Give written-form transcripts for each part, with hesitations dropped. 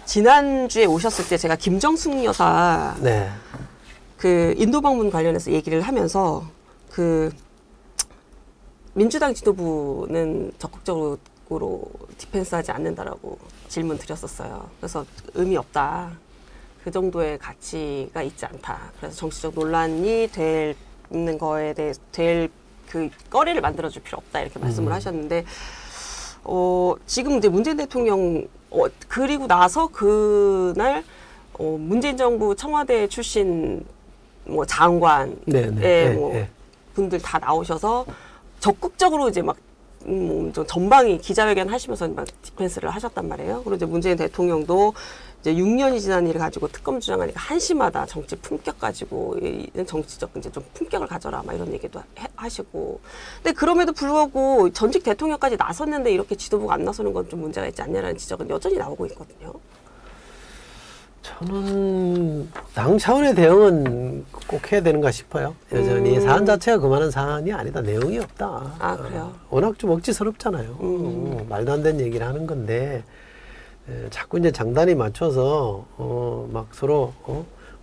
지난주에 오셨을 때 제가 김정숙 여사 네. 그 인도 방문 관련해서 얘기를 하면서 그 민주당 지도부는 적극적으로 디펜스하지 않는다라고 질문 드렸었어요. 그래서 의미 없다. 그 정도의 가치가 있지 않다. 그래서 정치적 논란이 되는 거에 대해 될 그 거리를 만들어줄 필요 없다 이렇게 말씀을 하셨는데 지금 이제 문재인 대통령 그리고 나서 그날 문재인 정부 청와대 출신 뭐 장관의 분들 다 나오셔서 적극적으로 이제 막 전방위 기자회견 하시면서 막 디펜스를 하셨단 말이에요. 그리고 이제 문재인 대통령도 이제 6년이 지난 일을 가지고 특검 주장하니까 한심하다. 정치 품격 가지고 정치적 이제 좀 품격을 가져라. 막 이런 얘기도 하시고. 근데 그럼에도 불구하고 전직 대통령까지 나섰는데 이렇게 지도부가 안 나서는 건 좀 문제가 있지 않냐라는 지적은 여전히 나오고 있거든요. 저는 당 차원의 대응은 꼭 해야 되는가 싶어요. 여전히 사안 자체가 그만한 사안이 아니다. 내용이 없다. 아, 그래요? 워낙 좀 억지스럽잖아요. 말도 안 되는 얘기를 하는 건데 자꾸 이제 장단이 맞춰서 막 서로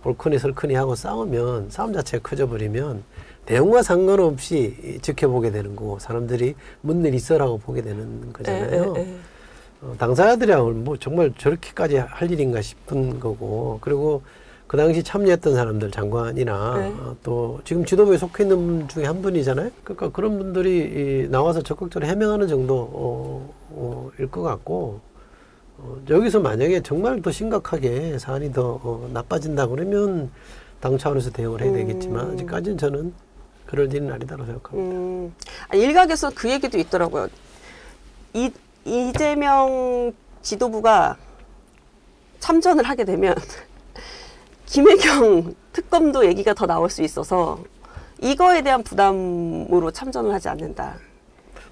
옳거니 설거니 하고 싸우면 싸움 자체가 커져버리면 내용과 상관없이 지켜보게 되는 거고 사람들이 뭔 일 있어라고 보게 되는 거잖아요. 당사자들이야 뭐 정말 저렇게까지 할 일인가 싶은 거고 그리고 그 당시 참여했던 사람들 장관이나 또 지금 지도부에 속해 있는 분 중에 한 분이잖아요. 그러니까 그런 분들이 나와서 적극적으로 해명하는 정도일 것 같고 여기서 만약에 정말 더 심각하게 사안이 더 나빠진다 그러면 당 차원에서 대응을 해야 되겠지만 아직까지는 저는 그럴 일은 아니다고 생각합니다. 일각에서 그 얘기도 있더라고요. 이재명 지도부가 참전을 하게 되면 김혜경 특검도 얘기가 더 나올 수 있어서 이거에 대한 부담으로 참전을 하지 않는다.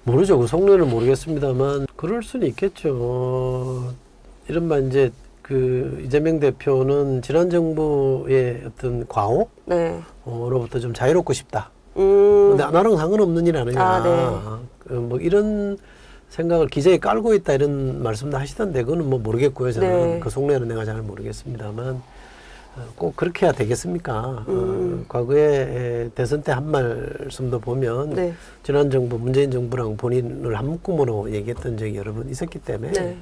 모르죠. 그 속내는 모르겠습니다만 그럴 수는 있겠죠. 이른바 이제 그 이재명 대표는 지난 정부의 어떤 과오? 로부터 좀 자유롭고 싶다. 근데 나랑 상관없는 일 아니냐. 뭐 이런 생각을 기재에 깔고 있다 이런 말씀도 하시던데 그거는 뭐 모르겠고요. 저는 그 속내는 내가 잘 모르겠습니다만 꼭 그렇게 해야 되겠습니까? 과거에 대선 때 한 말씀도 보면 지난 정부 문재인 정부랑 본인을 한 묶음으로 얘기했던 적이 여러 번 있었기 때문에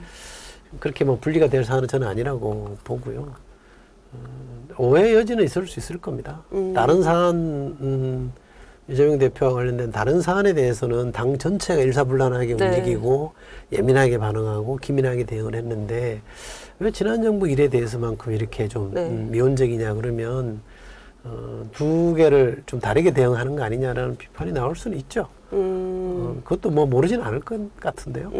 그렇게 뭐 분리가 될 사안은 저는 아니라고 보고요. 오해 여지는 있을 수 있을 겁니다. 다른 사안 이재명 대표와 관련된 다른 사안에 대해서는 당 전체가 일사불란하게 움직이고 예민하게 반응하고 기민하게 대응을 했는데 왜 지난 정부 일에 대해서만큼 이렇게 좀 미온적이냐 그러면 두 개를 좀 다르게 대응하는 거 아니냐라는 비판이 나올 수는 있죠. 그것도 뭐 모르진 않을 것 같은데요.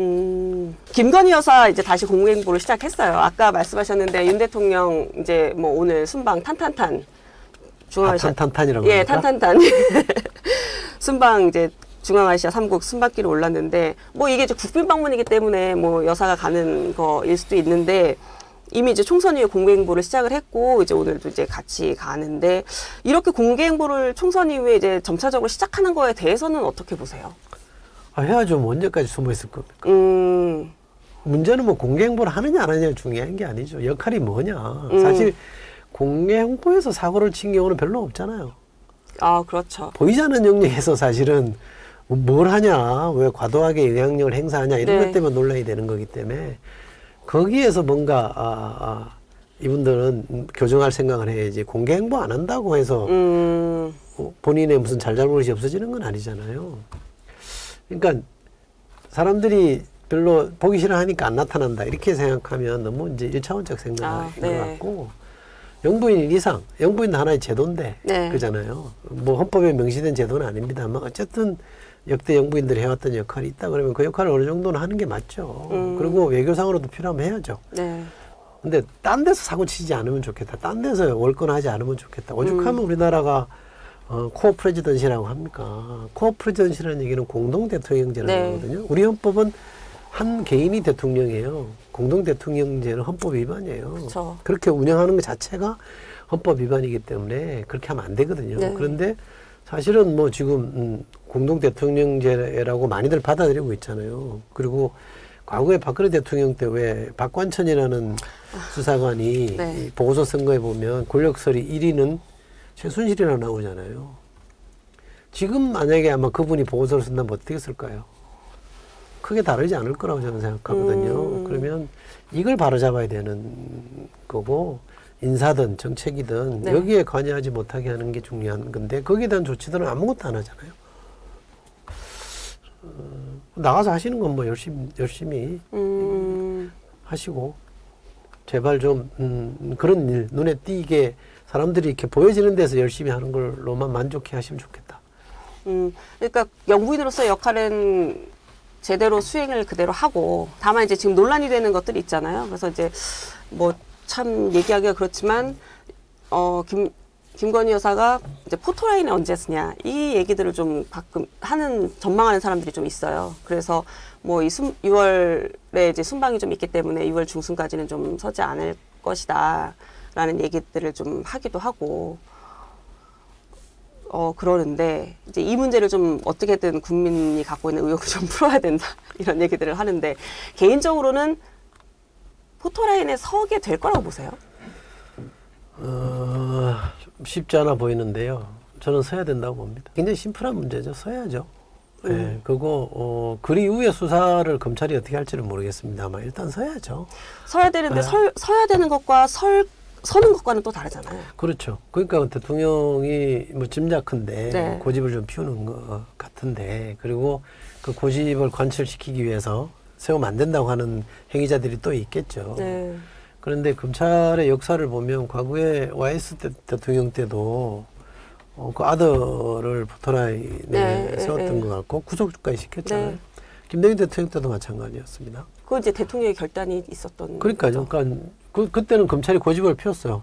김건희 여사 이제 다시 공개행보를 시작했어요. 아까 말씀하셨는데 윤 대통령 이제 뭐 오늘 순방 탄탄탄 탄탄탄이라고 예, 탄탄탄. 순방 이제 중앙아시아 3국 순방길을 올랐는데 뭐 이게 이제 국빈 방문이기 때문에 뭐 여사가 가는 거일 수도 있는데 이미 이제 총선 이후에 공개행보를 시작을 했고 이제 오늘도 이제 같이 가는데 이렇게 공개행보를 총선 이후에 이제 점차적으로 시작하는 거에 대해서는 어떻게 보세요? 해야죠. 뭐 언제까지 숨어 있을 겁니까? 문제는 뭐 공개행보를 하느냐 안 하느냐 중요한 게 아니죠. 역할이 뭐냐. 사실 공개행보에서 사고를 친 경우는 별로 없잖아요. 아, 그렇죠. 보이지 않는 영역에서 사실은 뭘 하냐, 왜 과도하게 영향력을 행사하냐 이런 것 때문에 논란이 되는 거기 때문에 거기에서 뭔가 이분들은 교정할 생각을 해야지 공개 행보 안 한다고 해서 본인의 무슨 잘잘못이 없어지는 건 아니잖아요. 그러니까 사람들이 별로 보기 싫어하니까 안 나타난다 이렇게 생각하면 너무 이제 1차원적 생각인 것 같고 영부인 이상, 영부인 하나의 제도인데 그잖아요. 뭐 헌법에 명시된 제도는 아닙니다만 어쨌든 역대 영부인들이 해왔던 역할이 있다 그러면 그 역할을 어느 정도는 하는 게 맞죠. 그리고 외교상으로도 필요하면 해야죠. 근데 딴 데서 사고 치지 않으면 좋겠다. 딴 데서 월권하지 않으면 좋겠다. 오죽하면 우리나라가 코어 프레지던시라고 합니까? 코어 프레지던시라는 얘기는 공동 대통령제라는 거거든요. 우리 헌법은 한 개인이 대통령이에요. 공동 대통령제는 헌법 위반이에요. 그쵸. 그렇게 운영하는 것 자체가 헌법 위반이기 때문에 그렇게 하면 안 되거든요. 그런데 사실은 뭐 지금 공동 대통령제라고 많이들 받아들이고 있잖아요. 그리고 과거에 박근혜 대통령 때 왜 박관천이라는 수사관이 네. 이 보고서 선거에 보면 권력서리 1위는 최순실이라고 나오잖아요. 지금 만약에 아마 그분이 보고서를 쓴다면 어떻게 쓸까요? 크게 다르지 않을 거라고 저는 생각하거든요. 그러면 이걸 바로잡아야 되는 거고 인사든 정책이든 네. 여기에 관여하지 못하게 하는 게 중요한 건데 거기에 대한 조치들은 아무것도 안 하잖아요. 나가서 하시는 건 뭐 열심히 하시고 제발 좀 그런 일 눈에 띄게 사람들이 이렇게 보여지는 데서 열심히 하는 걸로만 만족해 하시면 좋겠다. 그러니까 영부인으로서의 역할은 제대로 수행을 그대로 하고 다만 이제 지금 논란이 되는 것들이 있잖아요. 그래서 이제 뭐 참 얘기하기가 그렇지만 김건희 여사가 이제 포토라인을 언제 쓰냐 이 얘기들을 좀 가끔 전망하는 사람들이 좀 있어요. 그래서 뭐 6월에 이제 순방이 좀 있기 때문에 6월 중순까지는 좀 서지 않을 것이다라는 얘기들을 좀 하기도 하고 그러는데 이제 이 문제를 좀 어떻게든 국민이 갖고 있는 의혹을 좀 풀어야 된다 이런 얘기들을 하는데 개인적으로는 포토라인에 서게 될 거라고 보세요? 쉽지 않아 보이는데요. 저는 서야 된다고 봅니다. 굉장히 심플한 문제죠. 서야죠. 네, 그거 그 이후에 수사를 검찰이 어떻게 할지는 모르겠습니다만 일단 서야죠. 서야 되는데 서야 되는 것과 서는 것과는 또 다르잖아요. 그렇죠. 그러니까 대통령이 뭐 짐작컨대 네. 고집을 좀 피우는 것 같은데 그리고 그 고집을 관철시키기 위해서 세우면 안 된다고 하는 행위자들이 또 있겠죠. 네. 그런데 검찰의 역사를 보면 과거에 YS 대통령 때도 그 아들을 포토라인에 세웠던 것 같고 구속까지 시켰잖아요. 네. 김대중 대통령 때도 마찬가지였습니다. 그건 이제 대통령의 결단이 있었던 그러니까요. 그러니까 그때는 검찰이 고집을 피웠어요.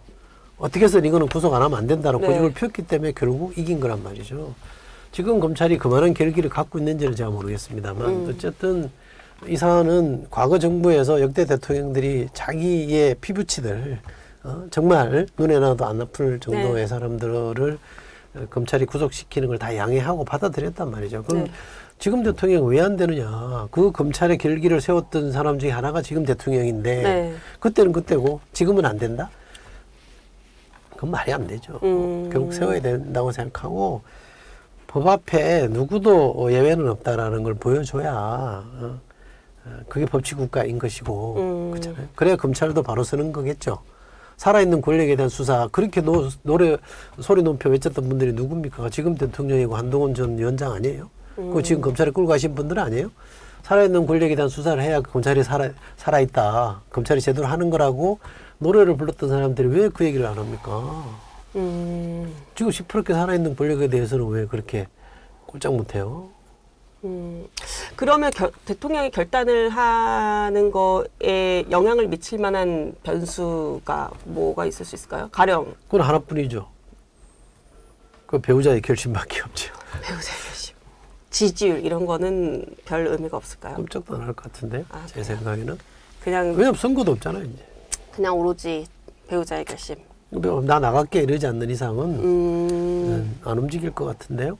어떻게 해서 이거는 구속 안 하면 안 된다라고 고집을 피웠기 때문에 결국 이긴 거란 말이죠. 지금 검찰이 그만한 결기를 갖고 있는지는 제가 모르겠습니다만 어쨌든 이 사안은 과거 정부에서 역대 대통령들이 자기의 피부치들 정말 눈에 나도 안 아플 정도의 사람들을 검찰이 구속시키는 걸 다 양해하고 받아들였단 말이죠. 그럼 지금 대통령 왜 안 되느냐. 그 검찰의 결기를 세웠던 사람 중에 하나가 지금 대통령인데 그때는 그때고 지금은 안 된다? 그건 말이 안 되죠. 결국 세워야 된다고 생각하고 법 앞에 누구도 예외는 없다라는 걸 보여줘야 그게 법치국가인 것이고 그렇잖아요. 그래야 검찰도 바로 서는 거겠죠. 살아있는 권력에 대한 수사 그렇게 소리 높여 외쳤던 분들이 누굽니까? 지금 대통령이고 한동훈 전 위원장 아니에요? 그 지금 검찰에 끌고 가신 분들 아니에요? 살아있는 권력에 대한 수사를 해야 검찰이 살아있다. 검찰이 제대로 하는 거라고 노래를 불렀던 사람들이 왜 그 얘기를 안 합니까? 지금 시퍼렇게 살아있는 권력에 대해서는 왜 그렇게 꼼짝 못해요? 그러면 대통령이 결단을 하는 거에 영향을 미칠 만한 변수가 뭐가 있을 수 있을까요? 가령 그건 하나뿐이죠. 그 배우자의 결심밖에 없죠. 배우자의 결심. 지지율 이런 거는 별 의미가 없을까요? 꼼짝도 안 할 것 같은데 제 그래요? 생각에는. 그냥 왜냐면 선거도 없잖아요 이제. 그냥 오로지 배우자의 결심. 나 나갈게 이러지 않는 이상은 안 움직일 것 같은데요.